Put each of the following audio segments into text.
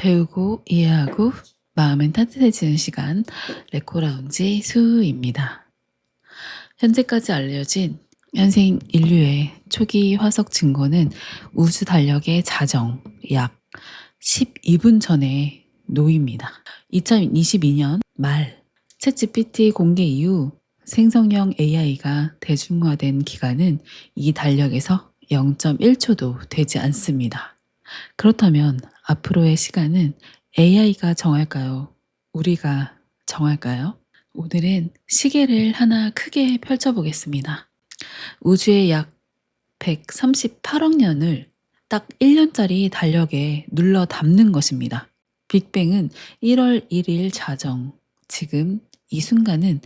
배우고 이해하고 마음은 따뜻해지는 시간, 레코라운지 수입니다. 현재까지 알려진 현생 인류의 초기 화석 증거는 우주 달력의 자정 약 12분 전에 놓입니다. 2022년 말 챗GPT 공개 이후 생성형 AI가 대중화된 기간은 이 달력에서 0.1초도 되지 않습니다. 그렇다면 앞으로의 시간은 AI가 정할까요? 우리가 정할까요? 오늘은 시계를 하나 크게 펼쳐보겠습니다. 우주의 약 138억 년을 딱 1년짜리 달력에 눌러 담는 것입니다. 빅뱅은 1월 1일 자정, 지금 이 순간은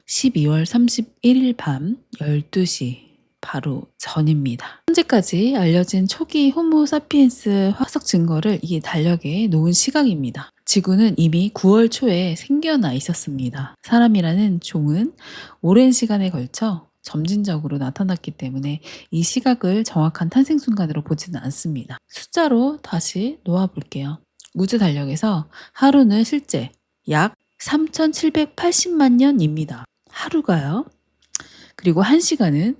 12월 31일 밤 12시 바로 전입니다. 현재까지 알려진 초기 호모 사피엔스 화석 증거를 이 달력에 놓은 시각입니다. 지구는 이미 9월 초에 생겨나 있었습니다. 사람이라는 종은 오랜 시간에 걸쳐 점진적으로 나타났기 때문에 이 시각을 정확한 탄생 순간으로 보지는 않습니다. 숫자로 다시 놓아볼게요. 우주 달력에서 하루는 실제 약 3780만 년입니다. 하루가요. 그리고 1시간은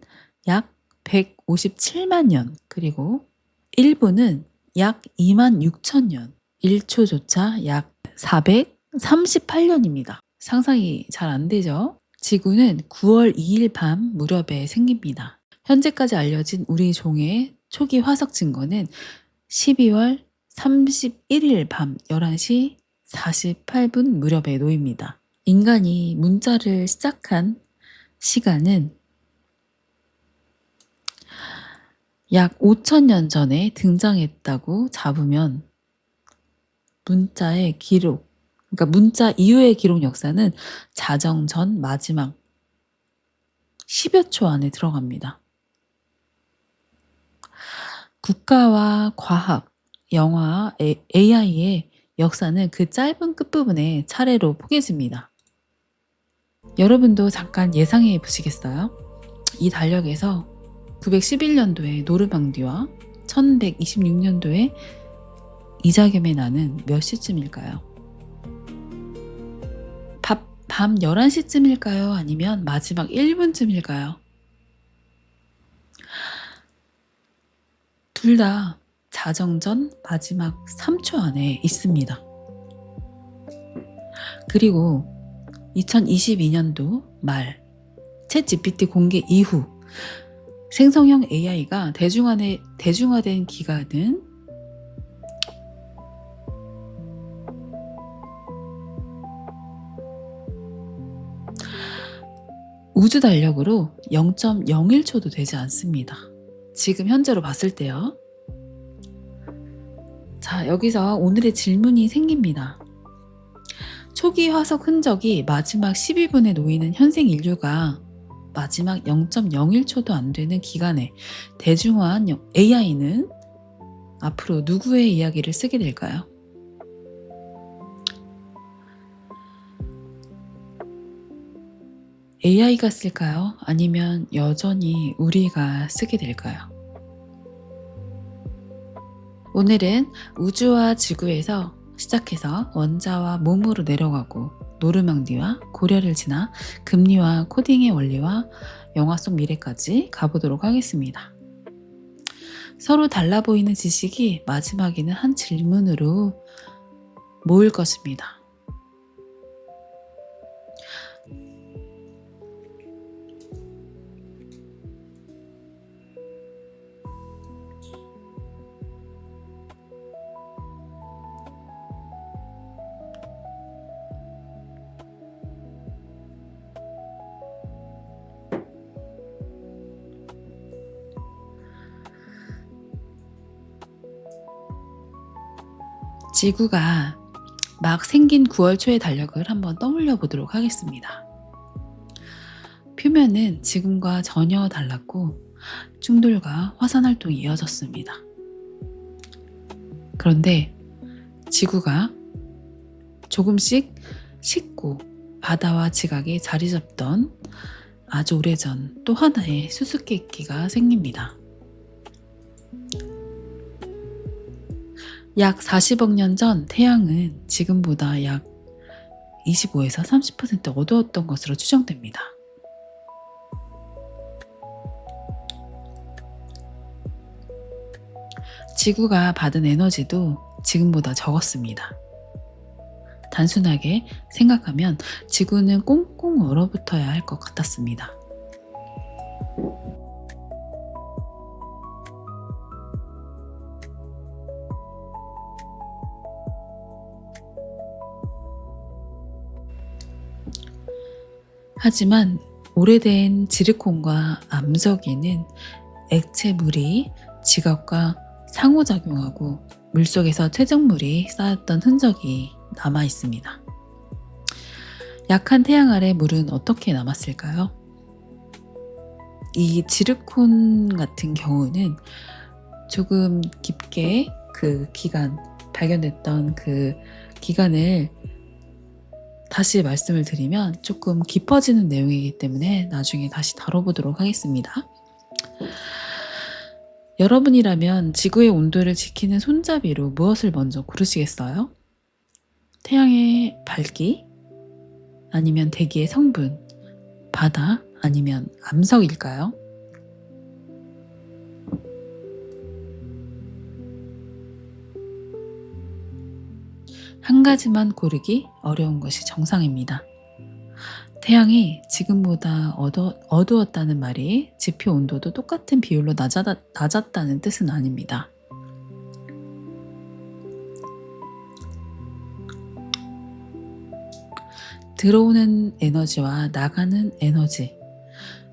약 157만 년, 그리고 1분은 약 2만 6천 년, 1초조차 약 438년입니다. 상상이 잘 안 되죠? 지구는 9월 2일 밤 무렵에 생깁니다. 현재까지 알려진 우리 종의 초기 화석 증거는 12월 31일 밤 11시 48분 무렵에 놓입니다. 인간이 문자를 시작한 시간은 약 5,000년 전에 등장했다고 잡으면 문자의 기록, 그러니까 문자 이후의 기록 역사는 자정 전 마지막 10여 초 안에 들어갑니다. 국가와 과학, 영화, AI의 역사는 그 짧은 끝부분에 차례로 포개집니다. 여러분도 잠깐 예상해 보시겠어요? 이 달력에서 911년도에 노르망디와 1126년도에 이자겸의 나는 몇 시쯤일까요? 밤 11시쯤일까요? 아니면 마지막 1분쯤일까요? 둘 다 자정 전 마지막 3초 안에 있습니다. 그리고 2022년도 말 챗GPT 공개 이후 생성형 AI가 대중화된 기간은 우주 달력으로 0.01초도 되지 않습니다. 지금 현재로 봤을 때요. 자, 여기서 오늘의 질문이 생깁니다. 초기 화석 흔적이 마지막 12분에 놓이는 현생 인류가 마지막 0.01초도 안 되는 기간에 대중화한 AI는 앞으로 누구의 이야기를 쓰게 될까요? AI가 쓸까요? 아니면 여전히 우리가 쓰게 될까요? 오늘은 우주와 지구에서 시작해서 원자와 몸으로 내려가고 노르망디와 고려를 지나 금리와 코딩의 원리와 영화 속 미래까지 가보도록 하겠습니다. 서로 달라 보이는 지식이 마지막에는 한 질문으로 모일 것입니다. 지구가 막 생긴 9월 초의 달력을 한번 떠올려 보도록 하겠습니다. 표면은 지금과 전혀 달랐고 충돌과 화산 활동이 이어졌습니다. 그런데 지구가 조금씩 식고 바다와 지각이 자리 잡던 아주 오래전 또 하나의 수수께끼가 생깁니다. 약 40억 년 전 태양은 지금보다 약 25에서 30% 어두웠던 것으로 추정됩니다. 지구가 받은 에너지도 지금보다 적었습니다. 단순하게 생각하면 지구는 꽁꽁 얼어붙어야 할 것 같았습니다. 하지만 오래된 지르콘과 암석에는 액체 물이 지각과 상호작용하고 물속에서 퇴적물이 쌓였던 흔적이 남아 있습니다. 약한 태양 아래 물은 어떻게 남았을까요? 이 지르콘 같은 경우는 조금 깊게 발견됐던 그 기간을 다시 말씀을 드리면 조금 깊어지는 내용이기 때문에 나중에 다시 다뤄보도록 하겠습니다. 여러분이라면 지구의 온도를 지키는 손잡이로 무엇을 먼저 고르시겠어요? 태양의 밝기? 아니면 대기의 성분? 바다? 아니면 암석일까요? 한 가지만 고르기 어려운 것이 정상입니다. 태양이 지금보다 어두웠다는 말이 지표 온도도 똑같은 비율로 낮았다는 뜻은 아닙니다. 들어오는 에너지와 나가는 에너지,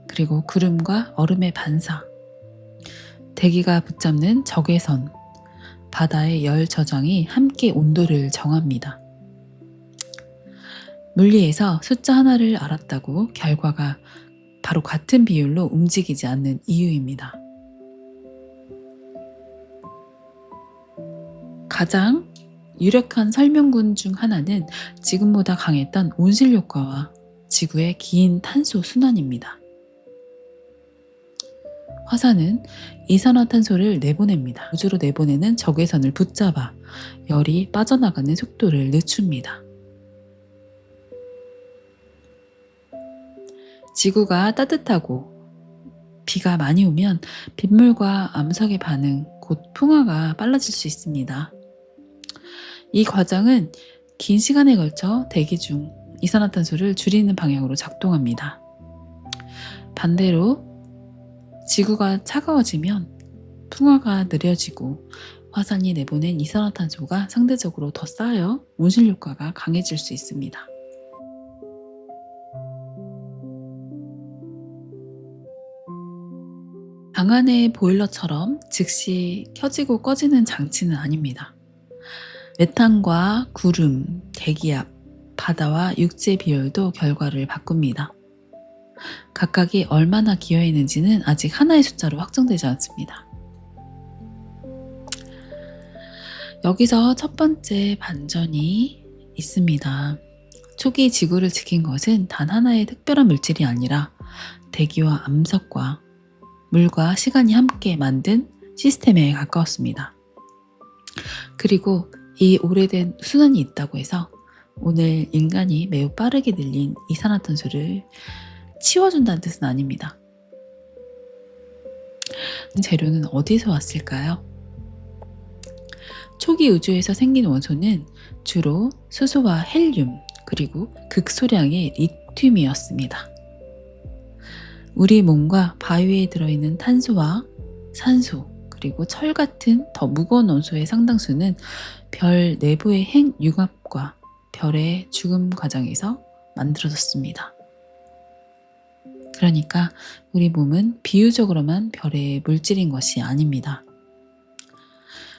그리고 구름과 얼음의 반사, 대기가 붙잡는 적외선, 바다의 열 저장이 함께 온도를 정합니다. 물리에서 숫자 하나를 알았다고 결과가 바로 같은 비율로 움직이지 않는 이유입니다. 가장 유력한 설명군 중 하나는 지금보다 강했던 온실 효과와 지구의 긴 탄소 순환입니다. 화산은 이산화탄소를 내보냅니다. 우주로 내보내는 적외선을 붙잡아 열이 빠져나가는 속도를 늦춥니다. 지구가 따뜻하고 비가 많이 오면 빗물과 암석의 반응, 곧 풍화가 빨라질 수 있습니다. 이 과정은 긴 시간에 걸쳐 대기 중 이산화탄소를 줄이는 방향으로 작동합니다. 반대로 지구가 차가워지면 풍화가 느려지고 화산이 내보낸 이산화탄소가 상대적으로 더 쌓여 온실 효과가 강해질 수 있습니다. 방 안의 보일러처럼 즉시 켜지고 꺼지는 장치는 아닙니다. 메탄과 구름, 대기압, 바다와 육지의 비율도 결과를 바꿉니다. 각각이 얼마나 기여했는지는 아직 하나의 숫자로 확정되지 않습니다. 여기서 첫 번째 반전이 있습니다. 초기 지구를 지킨 것은 단 하나의 특별한 물질이 아니라 대기와 암석과 물과 시간이 함께 만든 시스템에 가까웠습니다. 그리고 이 오래된 순환이 있다고 해서 오늘 인간이 매우 빠르게 늘린 이산화탄소를 치워준다는 뜻은 아닙니다. 재료는 어디서 왔을까요? 초기 우주에서 생긴 원소는 주로 수소와 헬륨, 그리고 극소량의 리튬이었습니다. 우리 몸과 바위에 들어있는 탄소와 산소, 그리고 철 같은 더 무거운 원소의 상당수는 별 내부의 핵융합과 별의 죽음 과정에서 만들어졌습니다. 그러니까 우리 몸은 비유적으로만 별의 물질인 것이 아닙니다.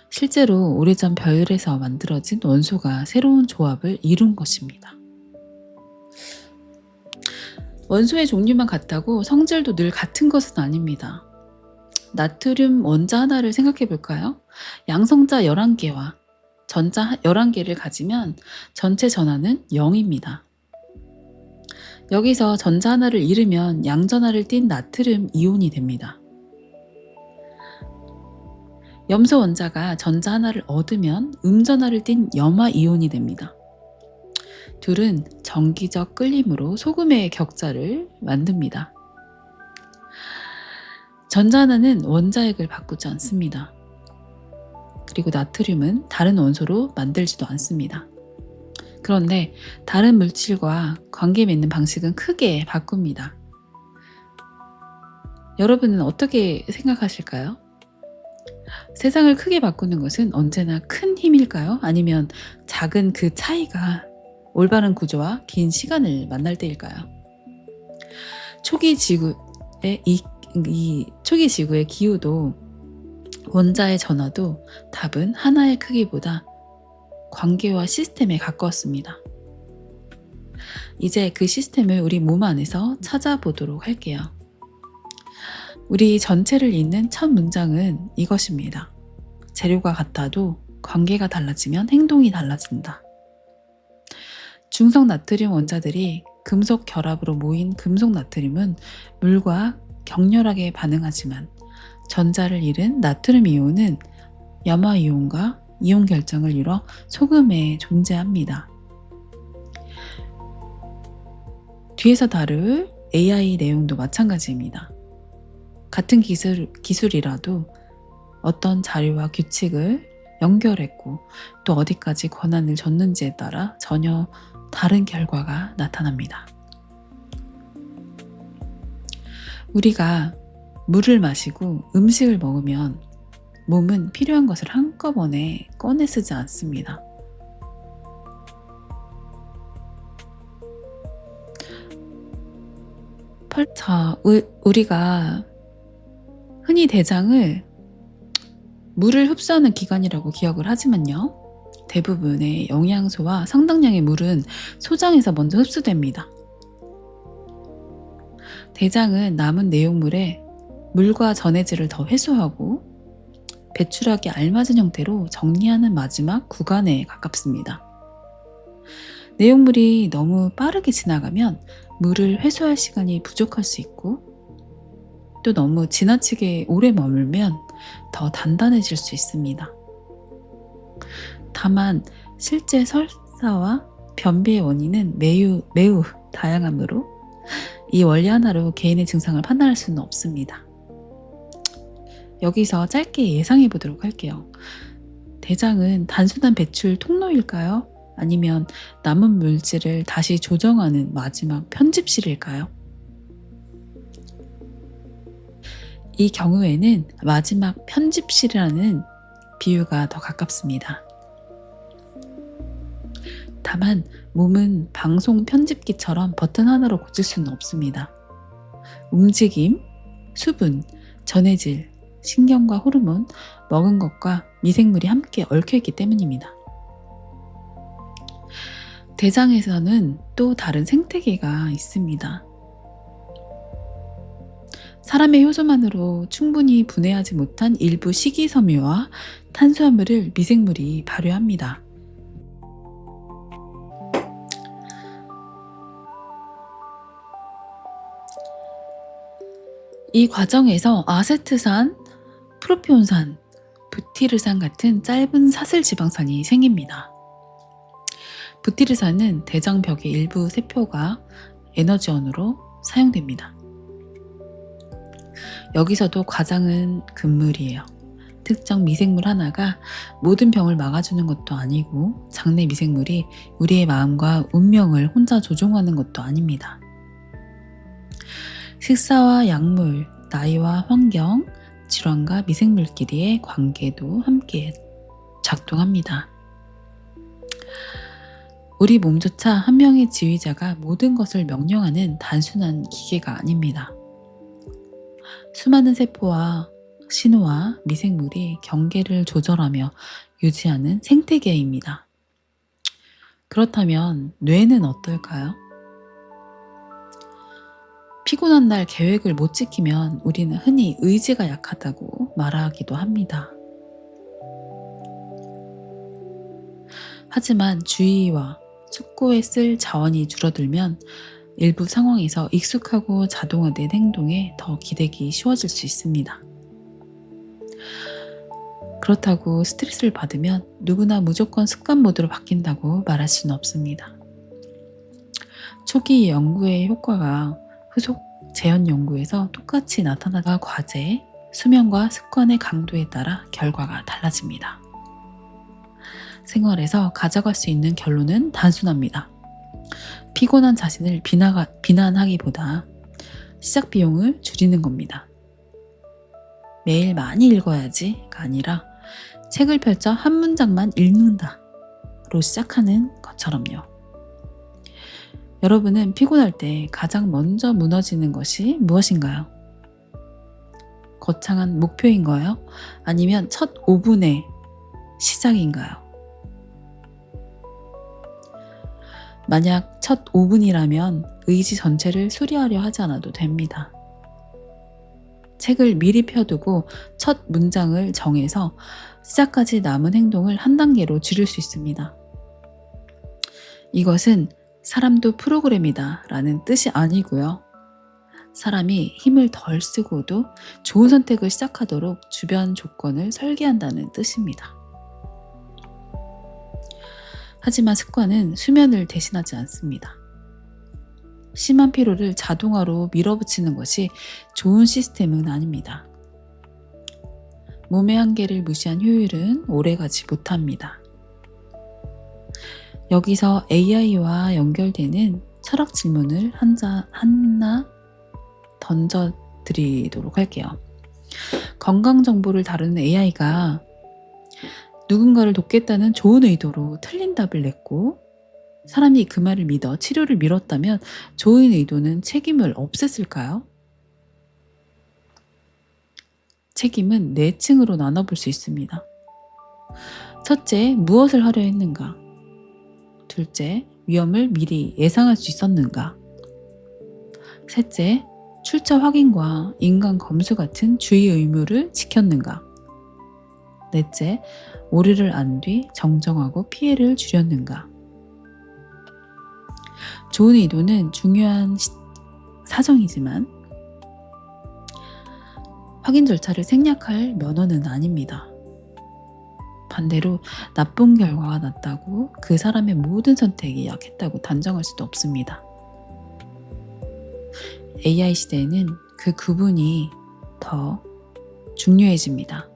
실제로 오래전 별에서 만들어진 원소가 새로운 조합을 이룬 것입니다. 원소의 종류만 같다고 성질도 늘 같은 것은 아닙니다. 나트륨 원자 하나를 생각해 볼까요? 양성자 11개와 전자 11개를 가지면 전체 전하는 0입니다. 여기서 전자 하나를 잃으면 양전하를 띤 나트륨 이온이 됩니다. 염소 원자가 전자 하나를 얻으면 음전하를 띤 염화 이온이 됩니다. 둘은 전기적 끌림으로 소금의 격자를 만듭니다. 전자 하나는 원자핵을 바꾸지 않습니다. 그리고 나트륨은 다른 원소로 만들지도 않습니다. 그런데 다른 물질과 관계 맺는 방식은 크게 바꿉니다. 여러분은 어떻게 생각하실까요? 세상을 크게 바꾸는 것은 언제나 큰 힘일까요? 아니면 작은 그 차이가 올바른 구조와 긴 시간을 만날 때일까요? 초기 지구의 초기 지구의 기후도 원자의 전하도 답은 하나의 크기보다 관계와 시스템에 가까웠습니다. 이제 그 시스템을 우리 몸 안에서 찾아보도록 할게요. 우리 전체를 잇는 첫 문장은 이것입니다. 재료가 같아도 관계가 달라지면 행동이 달라진다. 중성 나트륨 원자들이 금속 결합으로 모인 금속 나트륨은 물과 격렬하게 반응하지만 전자를 잃은 나트륨 이온은 염화 이온과 이온 결정을 이뤄 소금에 존재합니다. 뒤에서 다룰 AI 내용도 마찬가지입니다. 같은 기술이라도 어떤 자료와 규칙을 연결했고 또 어디까지 권한을 줬는지에 따라 전혀 다른 결과가 나타납니다. 우리가 물을 마시고 음식을 먹으면 몸은 필요한 것을 한꺼번에 꺼내 쓰지 않습니다. 우리가 흔히 대장을 물을 흡수하는 기관이라고 기억을 하지만요. 대부분의 영양소와 상당량의 물은 소장에서 먼저 흡수됩니다. 대장은 남은 내용물에 물과 전해질을 더 회수하고 배출하기 알맞은 형태로 정리하는 마지막 구간에 가깝습니다. 내용물이 너무 빠르게 지나가면 물을 회수할 시간이 부족할 수 있고 또 너무 지나치게 오래 머물면 더 단단해질 수 있습니다. 다만 실제 설사와 변비의 원인은 매우 다양하므로 이 원리 하나로 개인의 증상을 판단할 수는 없습니다. 여기서 짧게 예상해 보도록 할게요. 대장은 단순한 배출 통로일까요? 아니면 남은 물질을 다시 조정하는 마지막 편집실일까요? 이 경우에는 마지막 편집실이라는 비유가 더 가깝습니다. 다만 몸은 방송 편집기처럼 버튼 하나로 고칠 수는 없습니다. 움직임, 수분, 전해질, 신경과 호르몬, 먹은 것과 미생물이 함께 얽혀있기 때문입니다. 대장에서는 또 다른 생태계가 있습니다. 사람의 효소만으로 충분히 분해하지 못한 일부 식이섬유와 탄수화물을 미생물이 발효합니다. 이 과정에서 아세트산, 프로피온산, 부티르산 같은 짧은 사슬 지방산이 생깁니다. 부티르산은 대장벽의 일부 세포가 에너지원으로 사용됩니다. 여기서도 과장은 금물이에요. 특정 미생물 하나가 모든 병을 막아주는 것도 아니고 장내 미생물이 우리의 마음과 운명을 혼자 조종하는 것도 아닙니다. 식사와 약물, 나이와 환경, 질환과 미생물끼리의 관계도 함께 작동합니다. 우리 몸조차 한 명의 지휘자가 모든 것을 명령하는 단순한 기계가 아닙니다. 수많은 세포와 신호와 미생물이 경계를 조절하며 유지하는 생태계입니다. 그렇다면 뇌는 어떨까요? 피곤한 날 계획을 못 지키면 우리는 흔히 의지가 약하다고 말하기도 합니다. 하지만 주의와 숙고에 쓸 자원이 줄어들면 일부 상황에서 익숙하고 자동화된 행동에 더 기대기 쉬워질 수 있습니다. 그렇다고 스트레스를 받으면 누구나 무조건 습관 모드로 바뀐다고 말할 수는 없습니다. 초기 연구의 효과가 후속 재현 연구에서 똑같이 나타나가 과제, 수면과 습관의 강도에 따라 결과가 달라집니다. 생활에서 가져갈 수 있는 결론은 단순합니다. 피곤한 자신을 비난하기보다 시작 비용을 줄이는 겁니다. 매일 많이 읽어야지가 아니라 책을 펼쳐 한 문장만 읽는다로 시작하는 것처럼요. 여러분은 피곤할 때 가장 먼저 무너지는 것이 무엇인가요? 거창한 목표인가요? 아니면 첫 5분의 시작인가요? 만약 첫 5분이라면 의지 전체를 수리하려 하지 않아도 됩니다. 책을 미리 펴두고 첫 문장을 정해서 시작까지 남은 행동을 한 단계로 줄일 수 있습니다. 이것은 사람도 프로그램이다 라는 뜻이 아니고요. 사람이 힘을 덜 쓰고도 좋은 선택을 시작하도록 주변 조건을 설계한다는 뜻입니다. 하지만 습관은 수면을 대신하지 않습니다. 심한 피로를 자동화로 밀어붙이는 것이 좋은 시스템은 아닙니다. 몸의 한계를 무시한 효율은 오래가지 못합니다. 여기서 AI와 연결되는 철학 질문을 하나 던져드리도록 할게요. 건강 정보를 다루는 AI가 누군가를 돕겠다는 좋은 의도로 틀린 답을 냈고 사람이 그 말을 믿어 치료를 미뤘다면 좋은 의도는 책임을 없앴을까요? 책임은 4층으로 나눠볼 수 있습니다. 첫째, 무엇을 하려 했는가? 둘째, 위험을 미리 예상할 수 있었는가? 셋째, 출처 확인과 인간 검수 같은 주의 의무를 지켰는가? 넷째, 오류를 안 뒤 정정하고 피해를 줄였는가? 좋은 의도는 중요한 사정이지만 확인 절차를 생략할 면허는 아닙니다. 반대로 나쁜 결과가 났다고 그 사람의 모든 선택이 약했다고 단정할 수도 없습니다. AI 시대에는 그 구분이 더 중요해집니다.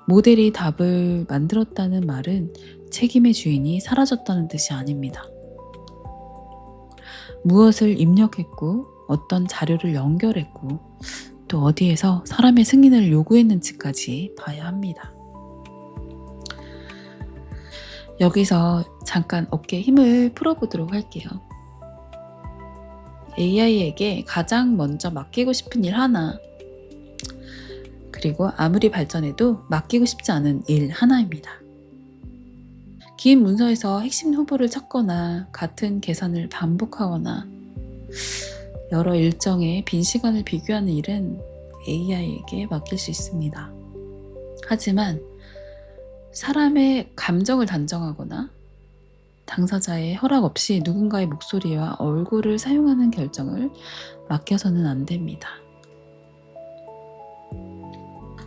모델이 답을 만들었다는 말은 책임의 주인이 사라졌다는 뜻이 아닙니다. 무엇을 입력했고 어떤 자료를 연결했고 또 어디에서 사람의 승인을 요구했는지까지 봐야 합니다. 여기서 잠깐 어깨에 힘을 풀어보도록 할게요. AI에게 가장 먼저 맡기고 싶은 일 하나, 그리고 아무리 발전해도 맡기고 싶지 않은 일 하나입니다. 긴 문서에서 핵심 후보를 찾거나 같은 계산을 반복하거나 여러 일정의 빈 시간을 비교하는 일은 AI에게 맡길 수 있습니다. 하지만 사람의 감정을 단정하거나 당사자의 허락 없이 누군가의 목소리와 얼굴을 사용하는 결정을 맡겨서는 안 됩니다.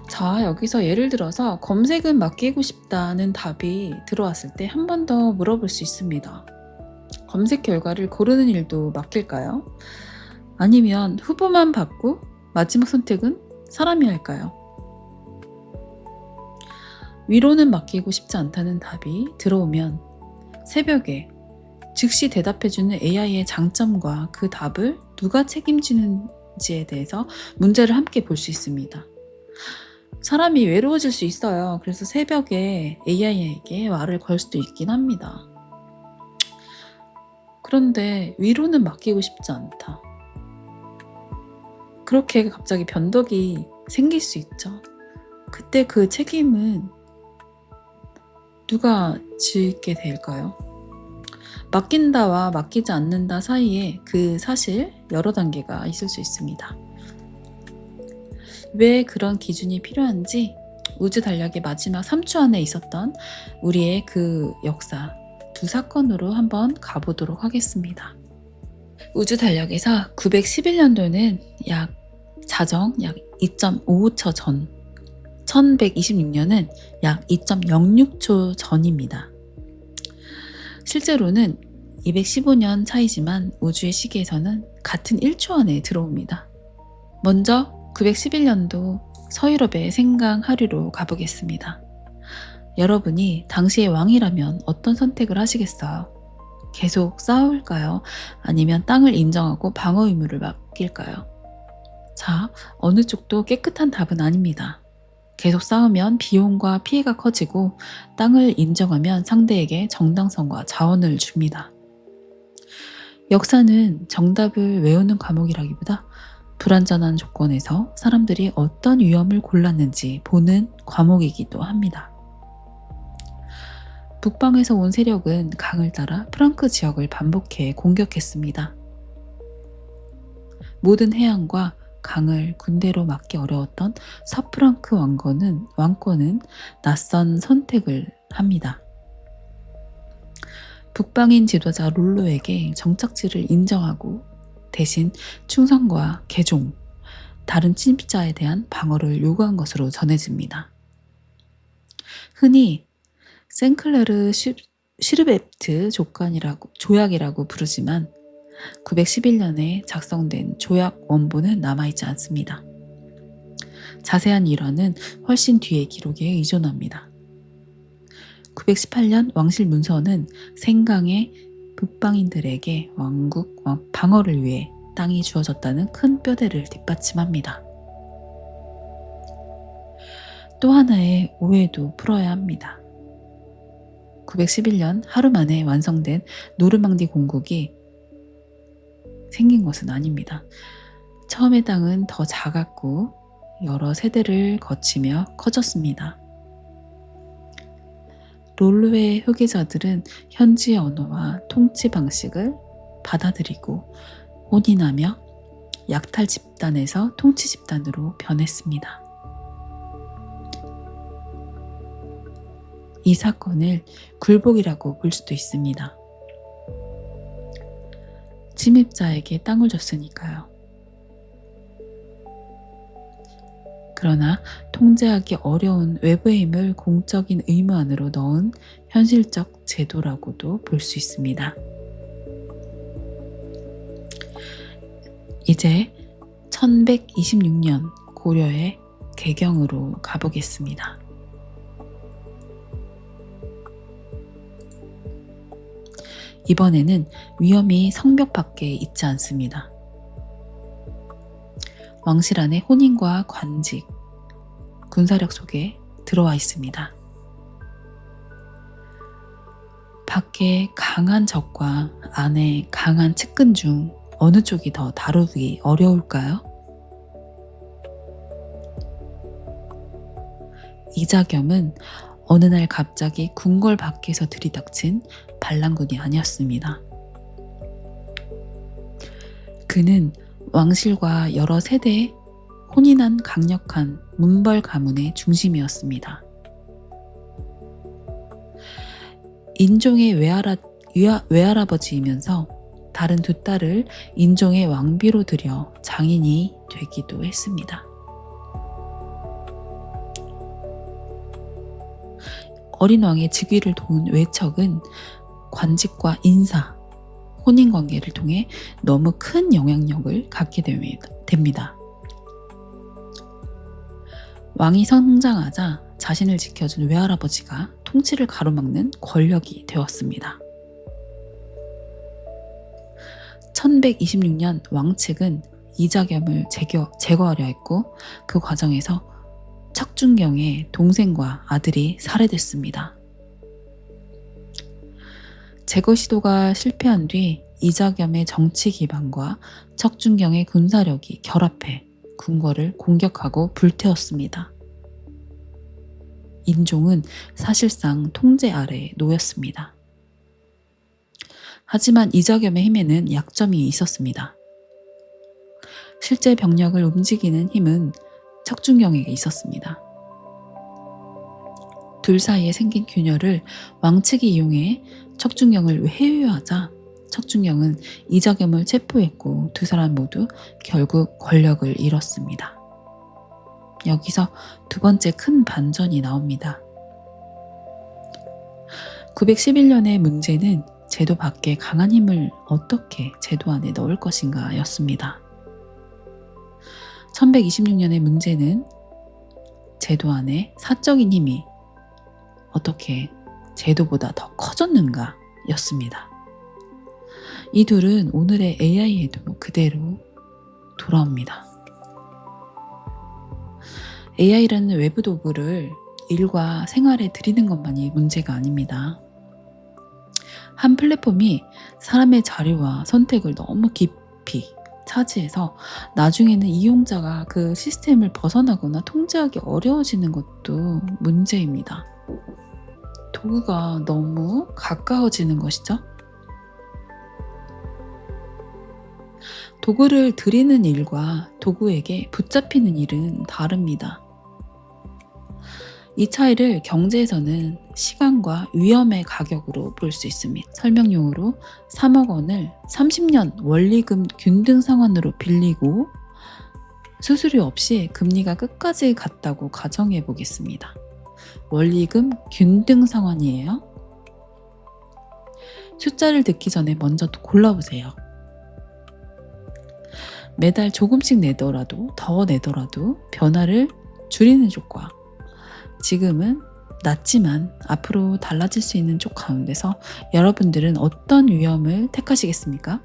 자, 여기서 예를 들어서 검색은 맡기고 싶다는 답이 들어왔을 때 한 번 더 물어볼 수 있습니다. 검색 결과를 고르는 일도 맡길까요? 아니면 후보만 받고 마지막 선택은 사람이 할까요? 위로는 맡기고 싶지 않다는 답이 들어오면 새벽에 즉시 대답해주는 AI의 장점과 그 답을 누가 책임지는지에 대해서 문제를 함께 볼 수 있습니다. 사람이 외로워질 수 있어요. 그래서 새벽에 AI에게 말을 걸 수도 있긴 합니다. 그런데 위로는 맡기고 싶지 않다. 그렇게 갑자기 변덕이 생길 수 있죠. 그때 그 책임은 누가 지게 될까요? 맡긴다와 맡기지 않는다 사이에 그 사실 여러 단계가 있을 수 있습니다. 왜 그런 기준이 필요한지 우주 달력의 마지막 3주 안에 있었던 우리의 그 역사 두 사건으로 한번 가보도록 하겠습니다. 우주 달력에서 911년도는 자정 약 2.55초 전 1126년은 약 2.06초 전입니다. 실제로는 215년 차이지만 우주의 시계에서는 같은 1초 안에 들어옵니다. 먼저 911년도 서유럽의 생강 하류로 가보겠습니다. 여러분이 당시의 왕이라면 어떤 선택을 하시겠어요? 계속 싸울까요? 아니면 땅을 인정하고 방어 의무를 맡길까요? 자, 어느 쪽도 깨끗한 답은 아닙니다. 계속 싸우면 비용과 피해가 커지고 땅을 인정하면 상대에게 정당성과 자원을 줍니다. 역사는 정답을 외우는 과목이라기보다 불완전한 조건에서 사람들이 어떤 위험을 골랐는지 보는 과목이기도 합니다. 북방에서 온 세력은 강을 따라 프랑크 지역을 반복해 공격했습니다. 모든 해안과 강을 군대로 막기 어려웠던 서프랑크 왕권은 낯선 선택을 합니다. 북방인 지도자 롤로에게 정착지를 인정하고 대신 충성과 개종, 다른 침입자에 대한 방어를 요구한 것으로 전해집니다. 흔히 생클레르 슈르베트 조약이라고 부르지만 911년에 작성된 조약 원본은 남아있지 않습니다. 자세한 일화는 훨씬 뒤의 기록에 의존합니다. 918년 왕실 문서는 생강의 북방인들에게 왕국 방어를 위해 땅이 주어졌다는 큰 뼈대를 뒷받침합니다. 또 하나의 오해도 풀어야 합니다. 911년 하루 만에 완성된 노르망디 공국이 생긴 것은 아닙니다. 처음의 땅은 더 작았고 여러 세대를 거치며 커졌습니다. 롤로의 후계자들은 현지의 언어와 통치 방식을 받아들이고 혼인하며 약탈 집단에서 통치 집단으로 변했습니다. 이 사건을 굴복이라고 볼 수도 있습니다. 침입자에게 땅을 줬으니까요. 그러나 통제하기 어려운 외부의 힘을 공적인 의무 안으로 넣은 현실적 제도라고도 볼 수 있습니다. 이제 1126년 고려의 개경으로 가보겠습니다. 이번에는 위험이 성벽 밖에 있지 않습니다. 왕실 안에 혼인과 관직, 군사력 속에 들어와 있습니다. 밖에 강한 적과 안에 강한 측근 중 어느 쪽이 더 다루기 어려울까요? 이자겸은 어느 날 갑자기 궁궐 밖에서 들이닥친 반란군이 아니었습니다. 그는 왕실과 여러 세대의 혼인한 강력한 문벌 가문의 중심이었습니다. 인종의 외할아버지이면서 다른 두 딸을 인종의 왕비로 들여 장인이 되기도 했습니다. 어린 왕의 즉위를 도운 외척은 관직과 인사, 혼인관계를 통해 너무 큰 영향력을 갖게 됩니다. 왕이 성장하자 자신을 지켜준 외할아버지가 통치를 가로막는 권력이 되었습니다. 1126년 왕측은 이자겸을 제거하려 했고 그 과정에서 척준경의 동생과 아들이 살해됐습니다. 제거 시도가 실패한 뒤 이자겸의 정치 기반과 척준경의 군사력이 결합해 궁궐을 공격하고 불태웠습니다. 인종은 사실상 통제 아래에 놓였습니다. 하지만 이자겸의 힘에는 약점이 있었습니다. 실제 병력을 움직이는 힘은 척준경에게 있었습니다. 둘 사이에 생긴 균열을 왕측이 이용해 척준경을 회유하자 척준경은 이자겸을 체포했고 두 사람 모두 결국 권력을 잃었습니다. 여기서 두 번째 큰 반전이 나옵니다. 911년의 문제는 제도 밖에 강한 힘을 어떻게 제도 안에 넣을 것인가 였습니다. 1126년의 문제는 제도 안에 사적인 힘이 어떻게 제도보다 더 커졌는가 였습니다. 이 둘은 오늘의 AI에도 그대로 돌아옵니다. AI라는 외부 도구를 일과 생활에 들이는 것만이 문제가 아닙니다. 한 플랫폼이 사람의 자료와 선택을 너무 깊이 차지해서 나중에는 이용자가 그 시스템을 벗어나거나 통제하기 어려워지는 것도 문제입니다. 도구가 너무 가까워지는 것이죠. 도구를 들이는 일과 도구에게 붙잡히는 일은 다릅니다. 이 차이를 경제에서는 시간과 위험의 가격으로 볼 수 있습니다. 설명용으로 3억 원을 30년 원리금 균등 상환으로 빌리고 수수료 없이 금리가 끝까지 갔다고 가정해 보겠습니다. 원리금 균등 상환이에요. 숫자를 듣기 전에 먼저 골라보세요. 매달 조금씩 내더라도 더 내더라도 변화를 줄이는 쪽과 지금은 낮지만 앞으로 달라질 수 있는 쪽 가운데서 여러분들은 어떤 위험을 택하시겠습니까?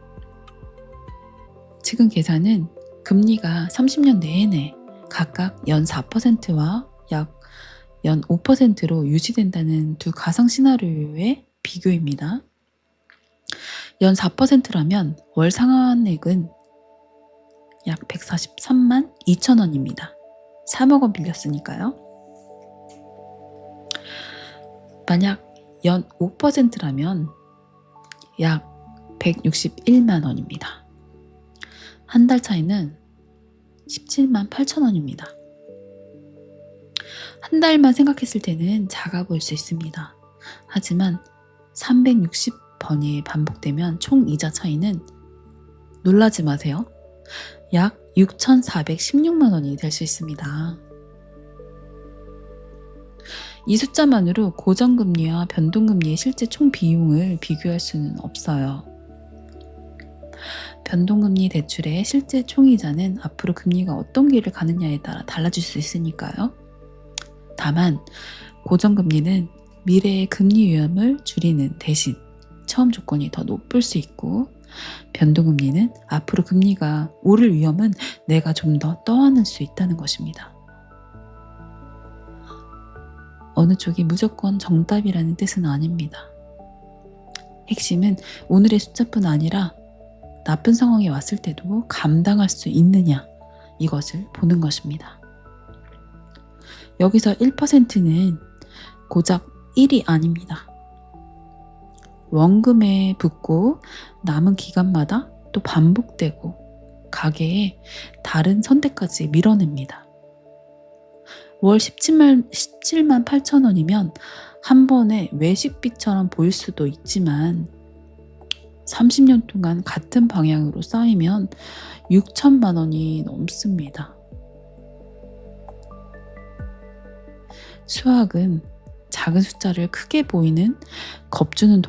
지금 계산은 금리가 30년 내내 각각 연 4%와 약 연 5%로 유지된다는 두 가상 시나리오의 비교입니다. 연 4%라면 월 상환액은 약 143만 2천 원입니다. 3억 원 빌렸으니까요. 만약 연 5%라면 약 161만 원입니다. 한 달 차이는 17만 8천 원입니다. 한 달만 생각했을 때는 작아 보일 수 있습니다. 하지만 360번이 반복되면 총 이자 차이는 놀라지 마세요. 약 6,416만 원이 될 수 있습니다. 이 숫자만으로 고정금리와 변동금리의 실제 총 비용을 비교할 수는 없어요. 변동금리 대출의 실제 총이자는 앞으로 금리가 어떤 길을 가느냐에 따라 달라질 수 있으니까요. 다만 고정금리는 미래의 금리 위험을 줄이는 대신 처음 조건이 더 높을 수 있고 변동금리는 앞으로 금리가 오를 위험은 내가 좀 더 떠안을 수 있다는 것입니다. 어느 쪽이 무조건 정답이라는 뜻은 아닙니다. 핵심은 오늘의 숫자뿐 아니라 나쁜 상황이 왔을 때도 감당할 수 있느냐 이것을 보는 것입니다. 여기서 1%는 고작 1이 아닙니다. 원금에 붙고 남은 기간마다 또 반복되고 가계에 다른 선택까지 밀어냅니다. 월 17만 8천 원이면 한 번에 외식비처럼 보일 수도 있지만 30년 동안 같은 방향으로 쌓이면 6천만 원이 넘습니다. 수학은 작은 숫자를 크게 보이는 겁주는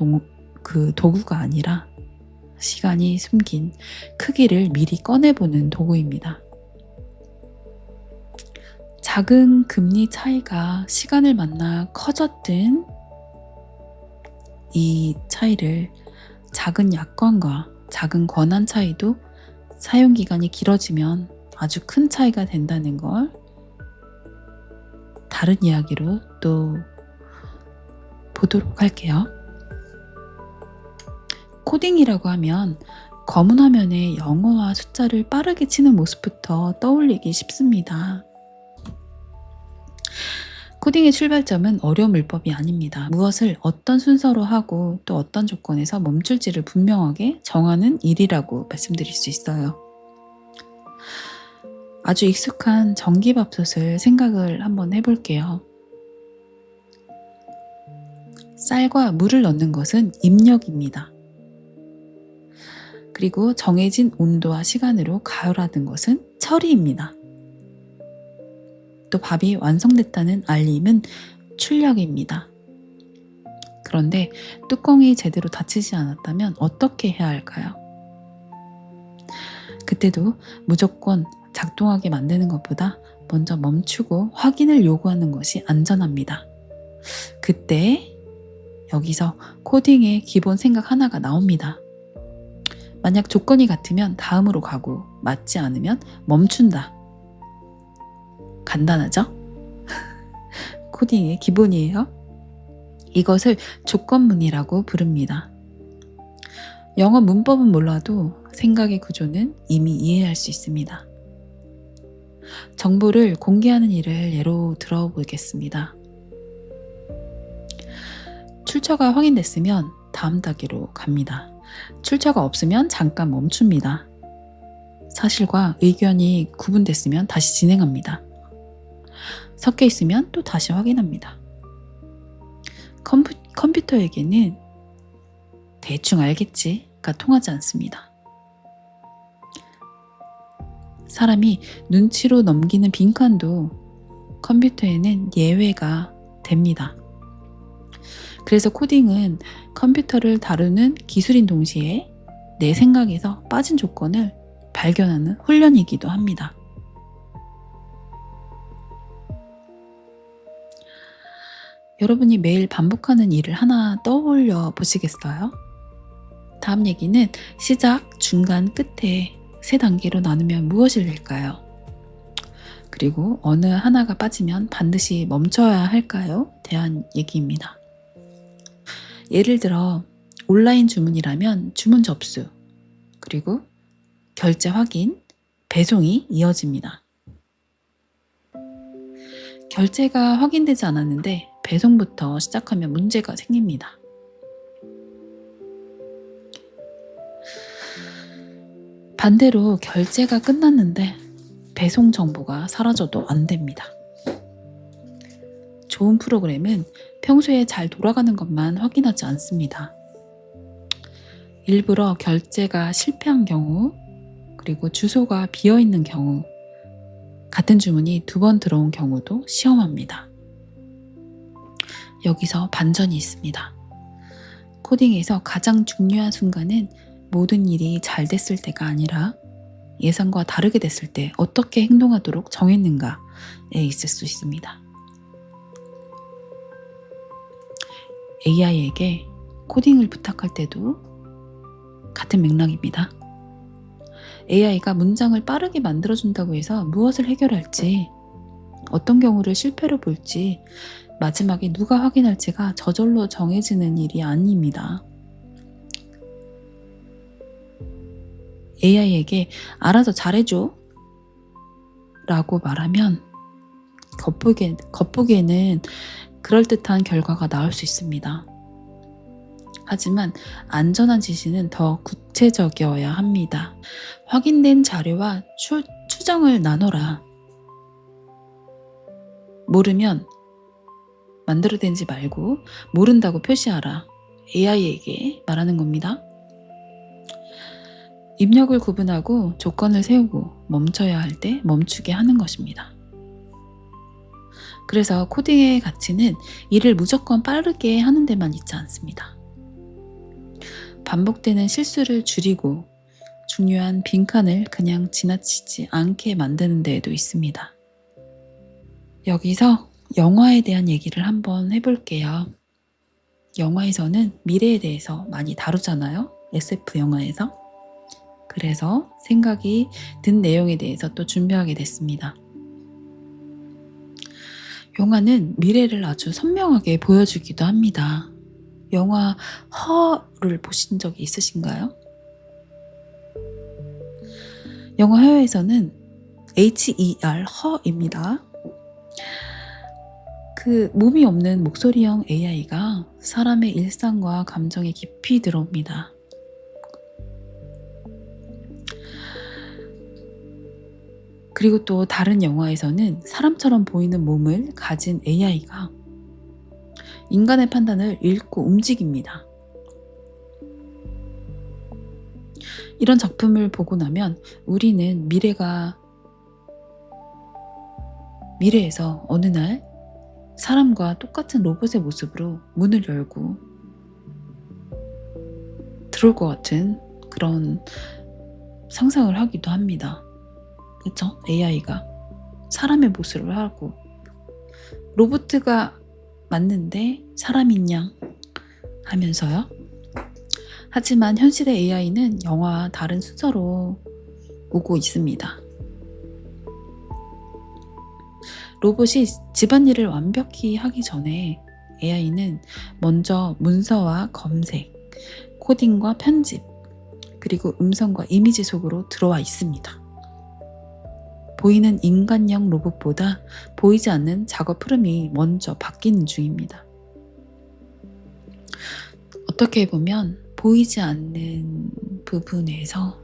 도구가 아니라 시간이 숨긴 크기를 미리 꺼내보는 도구입니다. 작은 금리 차이가 시간을 만나 커졌든 이 차이를 작은 약관과 작은 권한 차이도 사용기간이 길어지면 아주 큰 차이가 된다는 걸 다른 이야기로 또 보도록 할게요. 코딩이라고 하면 검은 화면에 영어와 숫자를 빠르게 치는 모습부터 떠올리기 쉽습니다. 코딩의 출발점은 어려운 문법이 아닙니다. 무엇을 어떤 순서로 하고 또 어떤 조건에서 멈출지를 분명하게 정하는 일이라고 말씀드릴 수 있어요. 아주 익숙한 전기밥솥을 생각을 한번 해볼게요. 쌀과 물을 넣는 것은 입력입니다. 그리고 정해진 온도와 시간으로 가열하는 것은 처리입니다. 또 밥이 완성됐다는 알림은 출력입니다. 그런데 뚜껑이 제대로 닫히지 않았다면 어떻게 해야 할까요? 그때도 무조건 작동하게 만드는 것보다 먼저 멈추고 확인을 요구하는 것이 안전합니다. 그때 여기서 코딩의 기본 생각 하나가 나옵니다. 만약 조건이 같으면 다음으로 가고 맞지 않으면 멈춘다. 간단하죠? 코딩의 기본이에요. 이것을 조건문이라고 부릅니다. 영어 문법은 몰라도 생각의 구조는 이미 이해할 수 있습니다. 정보를 공개하는 일을 예로 들어보겠습니다. 출처가 확인됐으면 다음 단계로 갑니다. 출처가 없으면 잠깐 멈춥니다. 사실과 의견이 구분됐으면 다시 진행합니다. 섞여 있으면 또 다시 확인합니다. 컴퓨터에게는 대충 알겠지가 통하지 않습니다. 사람이 눈치로 넘기는 빈칸도 컴퓨터에는 예외가 됩니다. 그래서 코딩은 컴퓨터를 다루는 기술인 동시에 내 생각에서 빠진 조건을 발견하는 훈련이기도 합니다. 여러분이 매일 반복하는 일을 하나 떠올려 보시겠어요? 다음 얘기는 시작, 중간, 끝에 3단계로 나누면 무엇이 될까요? 그리고 어느 하나가 빠지면 반드시 멈춰야 할까요? 대한 얘기입니다. 예를 들어 온라인 주문이라면 주문 접수, 그리고 결제 확인, 배송이 이어집니다. 결제가 확인되지 않았는데 배송부터 시작하면 문제가 생깁니다. 반대로 결제가 끝났는데 배송 정보가 사라져도 안 됩니다. 좋은 프로그램은 평소에 잘 돌아가는 것만 확인하지 않습니다. 일부러 결제가 실패한 경우, 그리고 주소가 비어있는 경우, 같은 주문이 2번 들어온 경우도 시험합니다. 여기서 반전이 있습니다. 코딩에서 가장 중요한 순간은 모든 일이 잘 됐을 때가 아니라 예상과 다르게 됐을 때 어떻게 행동하도록 정했는가에 있을 수 있습니다. AI에게 코딩을 부탁할 때도 같은 맥락입니다. AI가 문장을 빠르게 만들어준다고 해서 무엇을 해결할지, 어떤 경우를 실패로 볼지, 마지막에 누가 확인할지가 저절로 정해지는 일이 아닙니다. AI에게 알아서 잘해줘 라고 말하면 겉보기에는 그럴듯한 결과가 나올 수 있습니다. 하지만 안전한 지시는 더 구체적이어야 합니다. 확인된 자료와 추정을 나눠라. 모르면 만들어낸지 말고 모른다고 표시하라. AI에게 말하는 겁니다. 입력을 구분하고 조건을 세우고 멈춰야 할 때 멈추게 하는 것입니다. 그래서 코딩의 가치는 일을 무조건 빠르게 하는 데만 있지 않습니다. 반복되는 실수를 줄이고 중요한 빈칸을 그냥 지나치지 않게 만드는 데에도 있습니다. 여기서 영화에 대한 얘기를 한번 해볼게요. 영화에서는 미래에 대해서 많이 다루잖아요. SF 영화에서. 그래서 생각이 든 내용에 대해서 또 준비하게 됐습니다. 영화는 미래를 아주 선명하게 보여주기도 합니다. 영화 허를 보신 적이 있으신가요? 영화 허에서는 HER 허입니다. 그 몸이 없는 목소리형 AI가 사람의 일상과 감정에 깊이 들어옵니다. 그리고 또 다른 영화에서는 사람처럼 보이는 몸을 가진 AI가 인간의 판단을 읽고 움직입니다. 이런 작품을 보고 나면 우리는 미래가 미래에서 어느 날 사람과 똑같은 로봇의 모습으로 문을 열고 들어올 것 같은 그런 상상을 하기도 합니다. 그쵸? AI가 사람의 모습을 하고 로봇가 맞는데 사람인 양 하면서요. 하지만 현실의 AI는 영화와 다른 순서로 오고 있습니다. 로봇이 집안일을 완벽히 하기 전에 AI는 먼저 문서와 검색, 코딩과 편집, 그리고 음성과 이미지 속으로 들어와 있습니다. 보이는 인간형 로봇보다 보이지 않는 작업 흐름이 먼저 바뀌는 중입니다. 어떻게 보면 보이지 않는 부분에서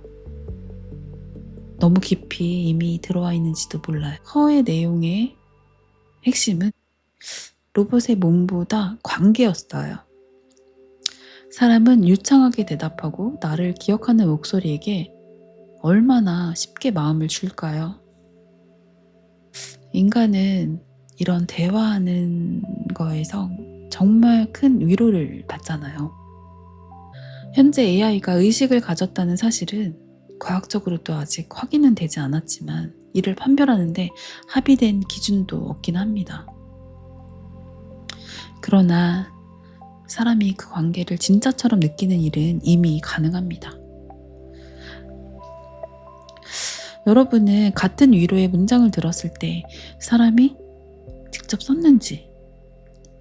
너무 깊이 이미 들어와 있는지도 몰라요. 허의 내용의 핵심은 로봇의 몸보다 관계였어요. 사람은 유창하게 대답하고 나를 기억하는 목소리에게 얼마나 쉽게 마음을 줄까요? 인간은 이런 대화하는 거에서 정말 큰 위로를 받잖아요. 현재 AI가 의식을 가졌다는 사실은 과학적으로도 아직 확인은 되지 않았지만 이를 판별하는데 합의된 기준도 없긴 합니다. 그러나 사람이 그 관계를 진짜처럼 느끼는 일은 이미 가능합니다. 여러분은 같은 위로의 문장을 들었을 때 사람이 직접 썼는지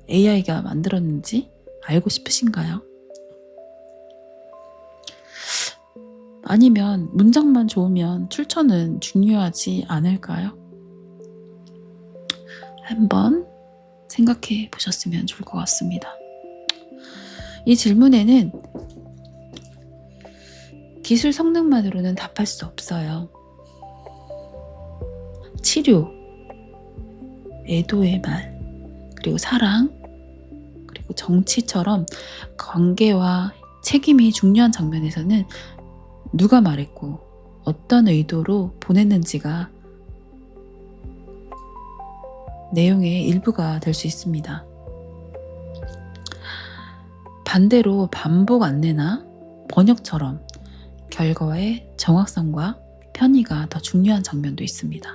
AI가 만들었는지 알고 싶으신가요? 아니면 문장만 좋으면 출처는 중요하지 않을까요? 한번 생각해 보셨으면 좋을 것 같습니다. 이 질문에는 기술 성능만으로는 답할 수 없어요. 치료, 애도의 말, 그리고 사랑, 그리고 정치처럼 관계와 책임이 중요한 장면에서는 누가 말했고 어떤 의도로 보냈는지가 내용의 일부가 될 수 있습니다. 반대로 반복 안내나 번역처럼 결과의 정확성과 편의가 더 중요한 장면도 있습니다.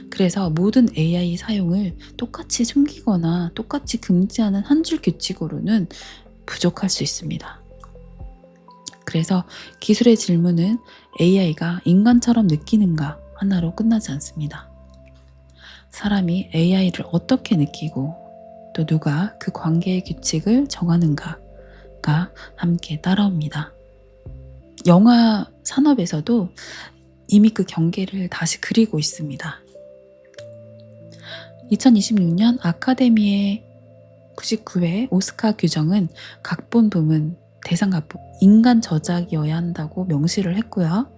그래서 모든 AI 사용을 똑같이 숨기거나 똑같이 금지하는 한 줄 규칙으로는 부족할 수 있습니다. 그래서 기술의 질문은 AI가 인간처럼 느끼는가 하나로 끝나지 않습니다. 사람이 AI를 어떻게 느끼고 또 누가 그 관계의 규칙을 정하는가가 함께 따라옵니다. 영화 산업에서도 이미 그 경계를 다시 그리고 있습니다. 2026년 아카데미의 99회 오스카 규정은 각본 부문, 대상 각본, 인간 저작이어야 한다고 명시를 했고요.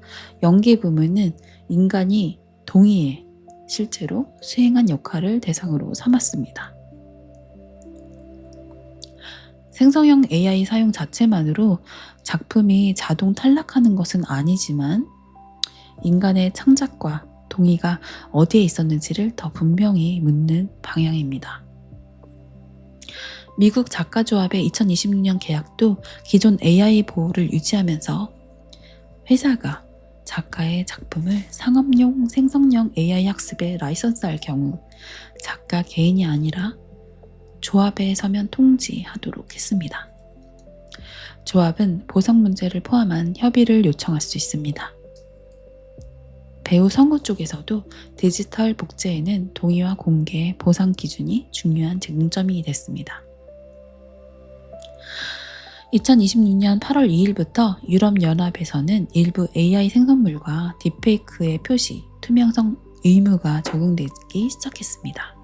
연기 부문은 인간이 동의해 실제로 수행한 역할을 대상으로 삼았습니다. 생성형 AI 사용 자체만으로 작품이 자동 탈락하는 것은 아니지만 인간의 창작과 동의가 어디에 있었는지를 더 분명히 묻는 방향입니다. 미국 작가조합의 2026년 계약도 기존 AI 보호를 유지하면서 회사가 작가의 작품을 상업용 생성형 AI 학습에 라이선스할 경우 작가 개인이 아니라 조합에 서면 통지하도록 했습니다. 조합은 보상 문제를 포함한 협의를 요청할 수 있습니다. 배우 선거 쪽에서도 디지털 복제에는 동의와 공개, 보상 기준이 중요한 쟁점이 됐습니다. 2026년 8월 2일부터 유럽연합에서는 일부 AI 생성물과 딥페이크의 표시, 투명성 의무가 적용되기 시작했습니다.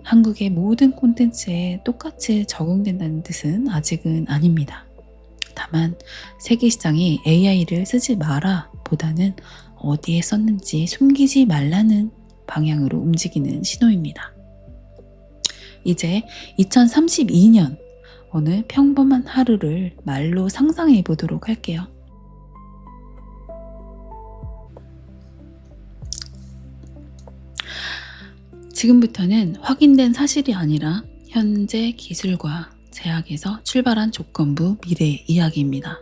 한국의 모든 콘텐츠에 똑같이 적용된다는 뜻은 아직은 아닙니다. 다만 세계 시장이 AI를 쓰지 마라 보다는 어디에 썼는지 숨기지 말라는 방향으로 움직이는 신호입니다. 이제 2032년 어느 평범한 하루를 말로 상상해 보도록 할게요. 지금부터는 확인된 사실이 아니라 현재 기술과 제약에서 출발한 조건부 미래 이야기입니다.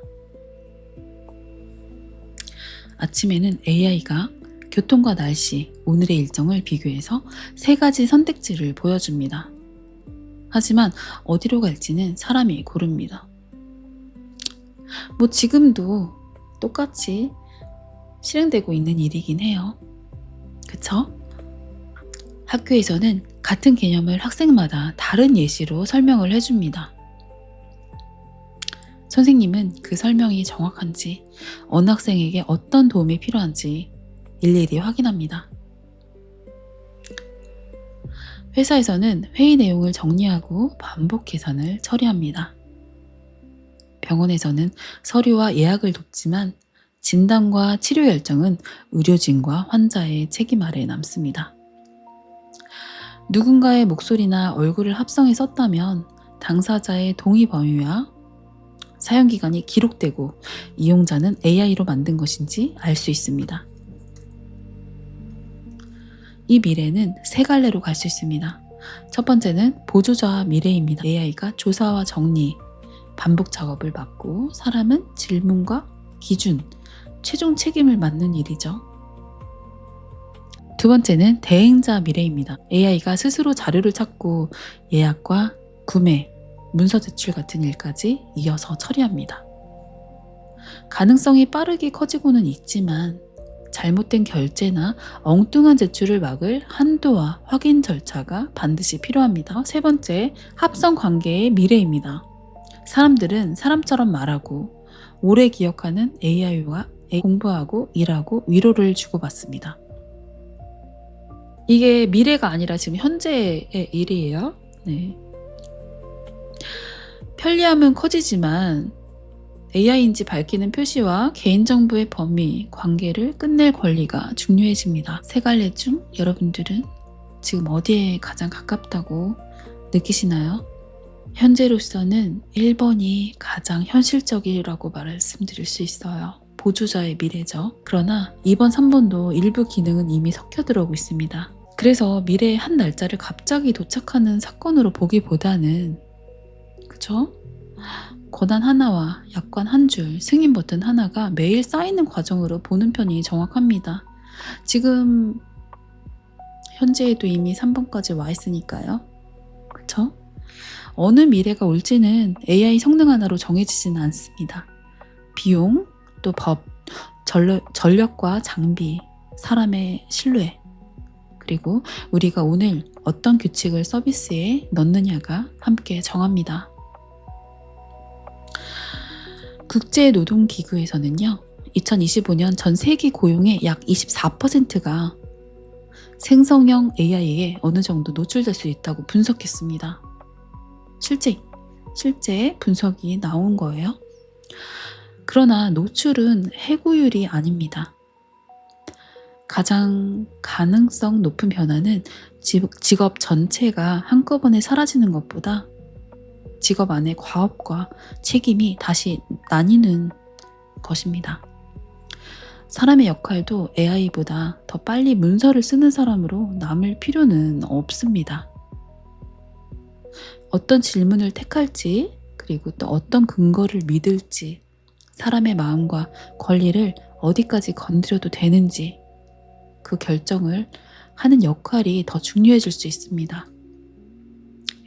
아침에는 AI가 교통과 날씨, 오늘의 일정을 비교해서 3가지 선택지를 보여줍니다. 하지만 어디로 갈지는 사람이 고릅니다. 지금도 똑같이 실행되고 있는 일이긴 해요. 그쵸? 학교에서는 같은 개념을 학생마다 다른 예시로 설명을 해줍니다. 선생님은 그 설명이 정확한지, 어느 학생에게 어떤 도움이 필요한지 일일이 확인합니다. 회사에서는 회의 내용을 정리하고 반복 계산을 처리합니다. 병원에서는 서류와 예약을 돕지만 진단과 치료 결정은 의료진과 환자의 책임 아래 남습니다. 누군가의 목소리나 얼굴을 합성해 썼다면 당사자의 동의 범위와 사용기간이 기록되고 이용자는 AI로 만든 것인지 알 수 있습니다. 이 미래는 3갈래로 갈 수 있습니다. 첫 번째는 보조자 미래입니다. AI가 조사와 정리, 반복 작업을 맡고 사람은 질문과 기준, 최종 책임을 맡는 일이죠. 두 번째는 대행자 미래입니다. AI가 스스로 자료를 찾고 예약과 구매, 문서 제출 같은 일까지 이어서 처리합니다. 가능성이 빠르게 커지고는 있지만 잘못된 결제나 엉뚱한 제출을 막을 한도와 확인 절차가 반드시 필요합니다. 세 번째, 합성 관계의 미래입니다. 사람들은 사람처럼 말하고 오래 기억하는 AI와 공부하고 일하고 위로를 주고받습니다. 이게 미래가 아니라 지금 현재의 일이에요. 네. 편리함은 커지지만 AI인지 밝히는 표시와 개인정보의 범위, 관계를 끝낼 권리가 중요해집니다. 3갈래 중 여러분들은 지금 어디에 가장 가깝다고 느끼시나요? 현재로서는 1번이 가장 현실적이라고 말씀드릴 수 있어요. 보조자의 미래죠. 그러나 2번, 3번도 일부 기능은 이미 섞여 들어오고 있습니다. 그래서 미래의 한 날짜를 갑자기 도착하는 사건으로 보기보다는, 그쵸? 권한 하나와 약관 한 줄, 승인 버튼 하나가 매일 쌓이는 과정으로 보는 편이 정확합니다. 지금 현재에도 이미 3번까지 와 있으니까요. 그쵸? 어느 미래가 올지는 AI 성능 하나로 정해지지는 않습니다. 비용, 또 법, 전력과 장비, 사람의 신뢰, 그리고 우리가 오늘 어떤 규칙을 서비스에 넣느냐가 함께 정합니다. 국제노동기구에서는요, 2025년 전 세계 고용의 약 24%가 생성형 AI에 어느 정도 노출될 수 있다고 분석했습니다. 실제 분석이 나온 거예요. 그러나 노출은 해고율이 아닙니다. 가장 가능성 높은 변화는 직업 전체가 한꺼번에 사라지는 것보다 직업 안의 과업과 책임이 다시 나뉘는 것입니다. 사람의 역할도 AI보다 더 빨리 문서를 쓰는 사람으로 남을 필요는 없습니다. 어떤 질문을 택할지, 그리고 또 어떤 근거를 믿을지, 사람의 마음과 권리를 어디까지 건드려도 되는지 그 결정을 하는 역할이 더 중요해질 수 있습니다.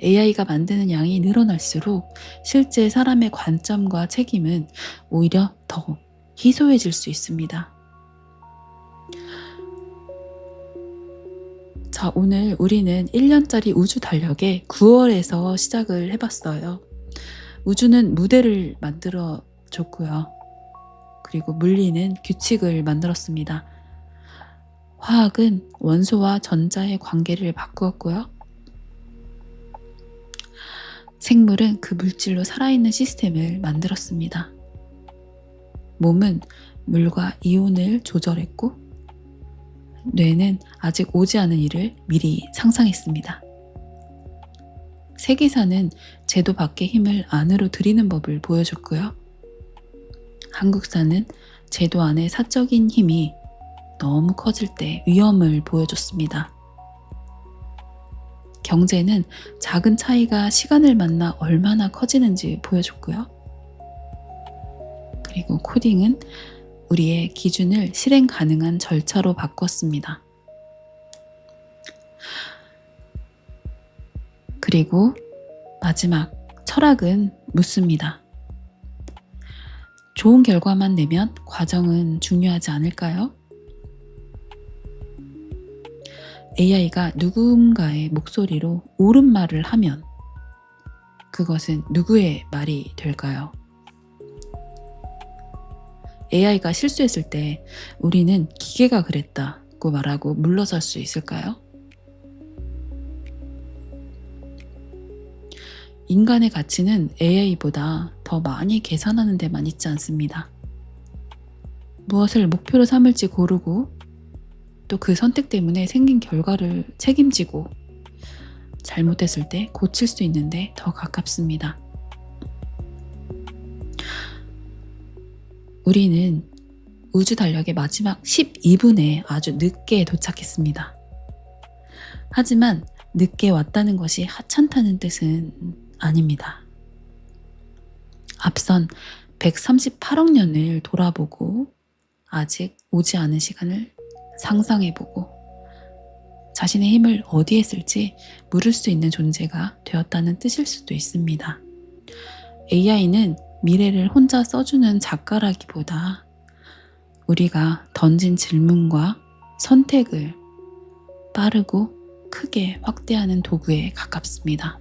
AI가 만드는 양이 늘어날수록 실제 사람의 관점과 책임은 오히려 더 희소해질 수 있습니다. 자, 오늘 우리는 1년짜리 우주 달력의 9월에서 시작을 해봤어요. 우주는 무대를 만들어 줬고요. 그리고 물리는 규칙을 만들었습니다. 화학은 원소와 전자의 관계를 바꾸었고요. 생물은 그 물질로 살아있는 시스템을 만들었습니다. 몸은 물과 이온을 조절했고, 뇌는 아직 오지 않은 일을 미리 상상했습니다. 세계사는 제도 밖의 힘을 안으로 들이는 법을 보여줬고요. 한국사는 제도 안의 사적인 힘이 너무 커질 때 위험을 보여줬습니다. 경제는 작은 차이가 시간을 만나 얼마나 커지는지 보여줬고요. 그리고 코딩은 우리의 기준을 실행 가능한 절차로 바꿨습니다. 그리고 마지막, 철학은 묻습니다. 좋은 결과만 내면 과정은 중요하지 않을까요? AI가 누군가의 목소리로 옳은 말을 하면 그것은 누구의 말이 될까요? AI가 실수했을 때 우리는 기계가 그랬다고 말하고 물러설 수 있을까요? 인간의 가치는 AI보다 더 많이 계산하는 데만 있지 않습니다. 무엇을 목표로 삼을지 고르고 또 그 선택 때문에 생긴 결과를 책임지고 잘못했을 때 고칠 수 있는데 더 가깝습니다. 우리는 우주 달력의 마지막 12분에 아주 늦게 도착했습니다. 하지만 늦게 왔다는 것이 하찮다는 뜻은 아닙니다. 앞선 138억 년을 돌아보고 아직 오지 않은 시간을 상상해보고 자신의 힘을 어디에 쓸지 물을 수 있는 존재가 되었다는 뜻일 수도 있습니다. AI는 미래를 혼자 써주는 작가라기보다 우리가 던진 질문과 선택을 빠르고 크게 확대하는 도구에 가깝습니다.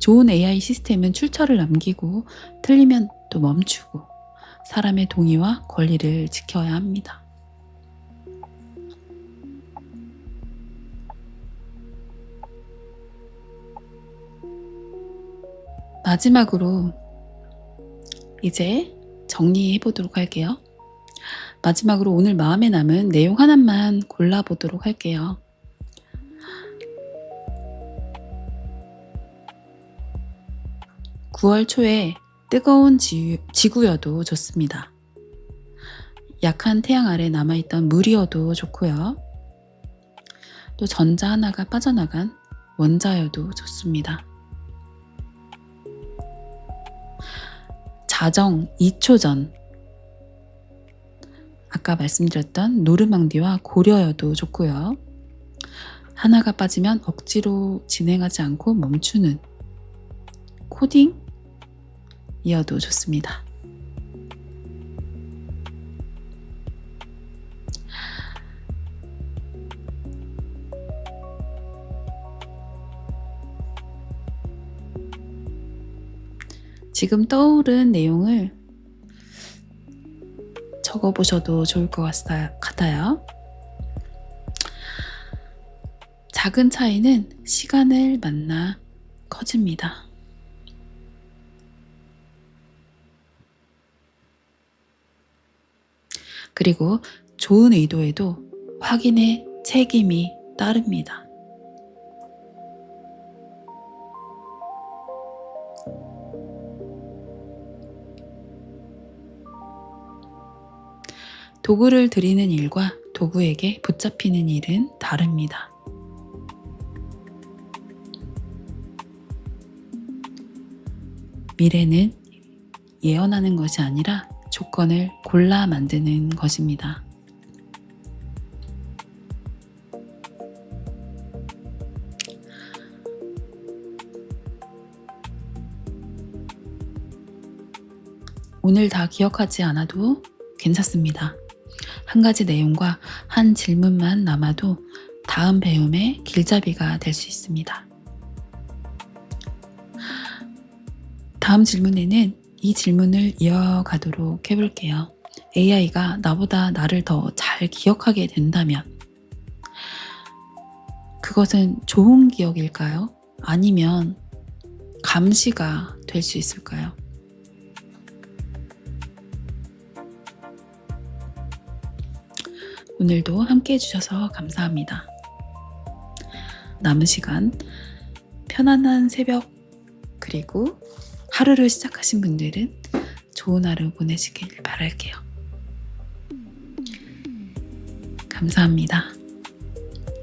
좋은 AI 시스템은 출처를 남기고 틀리면 또 멈추고 사람의 동의와 권리를 지켜야 합니다. 마지막으로 이제 정리해 보도록 할게요. 마지막으로 오늘 마음에 남은 내용 하나만 골라보도록 할게요. (9월) 초에 뜨거운 지구여도 좋습니다. 약한 태양 아래 남아있던 물이어도 좋고요. 또 전자 하나가 빠져나간 원자여도 좋습니다. 자정 2초 전, 아까 말씀드렸던 노르망디와 고려여도 좋고요. 하나가 빠지면 억지로 진행하지 않고 멈추는 코딩이어도 좋습니다. 지금 떠오른 내용을 적어보셔도 좋을 것 같아요. 작은 차이는 시간을 만나 커집니다. 그리고 좋은 의도에도 확인의 책임이 따릅니다. 도구를 들이는 일과 도구에게 붙잡히는 일은 다릅니다. 미래는 예언하는 것이 아니라 조건을 골라 만드는 것입니다. 오늘 다 기억하지 않아도 괜찮습니다. 한 가지 내용과 한 질문만 남아도 다음 배움의 길잡이가 될 수 있습니다. 다음 질문에는 이 질문을 이어가도록 해볼게요. AI가 나보다 나를 더 잘 기억하게 된다면 그것은 좋은 기억일까요? 아니면 감시가 될 수 있을까요? 오늘도 함께 해주셔서 감사합니다. 남은 시간 편안한 새벽 그리고 하루를 시작하신 분들은 좋은 하루 보내시길 바랄게요. 감사합니다.